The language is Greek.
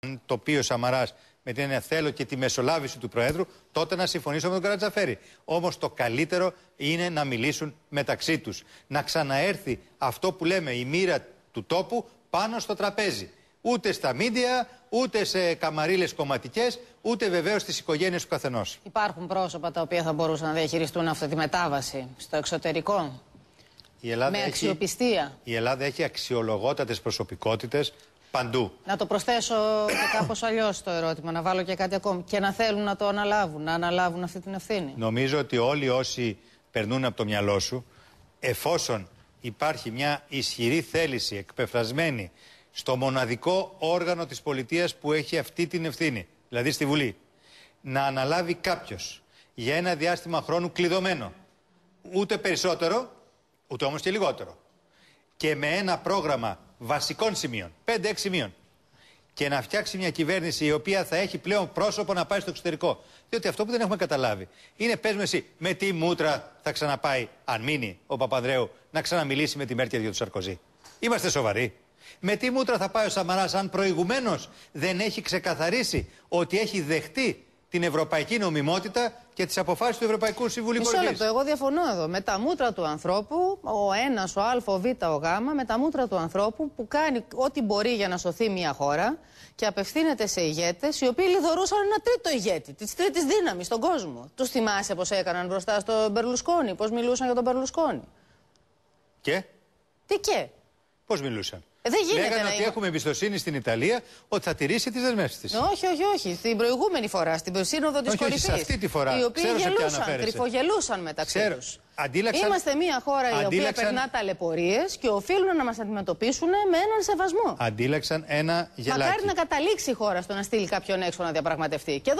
Αν το πει ο Σαμαράς με την έννοια θέλω και τη μεσολάβηση του Προέδρου, τότε να συμφωνήσω με τον Καρατζαφέρη. Όμως το καλύτερο είναι να μιλήσουν μεταξύ τους. Να ξαναέρθει αυτό που λέμε η μοίρα του τόπου πάνω στο τραπέζι. Ούτε στα μίντια, ούτε σε καμαρίλες κομματικές, ούτε βεβαίως στις οικογένειες του καθενός. Υπάρχουν πρόσωπα τα οποία θα μπορούσαν να διαχειριστούν αυτή τη μετάβαση στο εξωτερικό. Με αξιοπιστία. Η Ελλάδα έχει αξιολογότατες προσωπικότητες παντού. Να το προσθέσω και κάπως αλλιώς το ερώτημα, να βάλω και κάτι ακόμη. Και να θέλουν να το αναλάβουν, να αναλάβουν αυτή την ευθύνη. Νομίζω ότι όλοι όσοι περνούν από το μυαλό σου, εφόσον υπάρχει μια ισχυρή θέληση εκπεφρασμένη στο μοναδικό όργανο της πολιτείας που έχει αυτή την ευθύνη, δηλαδή στη Βουλή, να αναλάβει κάποιος για ένα διάστημα χρόνου κλειδωμένο, ούτε περισσότερο, ούτε όμως και λιγότερο, και με ένα πρόγραμμα βασικών σημείων, 5-6 σημείων, και να φτιάξει μια κυβέρνηση η οποία θα έχει πλέον πρόσωπο να πάει στο εξωτερικό. Διότι αυτό που δεν έχουμε καταλάβει είναι, πες μου εσύ, με τι μούτρα θα ξαναπάει, αν μείνει ο Παπανδρέου, να ξαναμιλήσει με τη Μέρκελ για τον Σαρκοζή. Είμαστε σοβαροί. Με τι μούτρα θα πάει ο Σαμαράς, αν προηγουμένως δεν έχει ξεκαθαρίσει ότι έχει δεχτεί την ευρωπαϊκή νομιμότητα και τις αποφάσεις του Ευρωπαϊκού Συμβουλίου Κορυφής. Μισό λεπτό, εγώ διαφωνώ εδώ. Με τα μούτρα του ανθρώπου, ο ένας, ο Α, ο Β, ο Γ, με τα μούτρα του ανθρώπου που κάνει ό,τι μπορεί για να σωθεί μια χώρα και απευθύνεται σε ηγέτες οι οποίοι λιδωρούσαν ένα τρίτο ηγέτη, της τρίτης δύναμης στον κόσμο. Τους θυμάσαι πώς έκαναν μπροστά στον Μπερλουσκόνη, πώς μιλούσαν για τον Μπερλουσκόνη. Και? Τι και? Πώς μιλούσαν? Δεν γίνεται. Λέγανε ότι έχουμε εμπιστοσύνη στην Ιταλία ότι θα τηρήσει τις δεσμεύσεις της. Όχι. Στην προηγούμενη φορά, στην Σύνοδο της Κορυφής. Όχι, αυτή τη φορά. Οι οποίοι κρυφογελούσαν μεταξύ τους. Είμαστε μια χώρα η οποία περνά ταλαιπωρίες και οφείλουν να μας αντιμετωπίσουν με έναν σεβασμό. Αντίλεξαν ένα γελάκι. Μακάρι να καταλήξει η χώρα στο να στείλει κάποιον έξω να διαπραγματευτεί. Και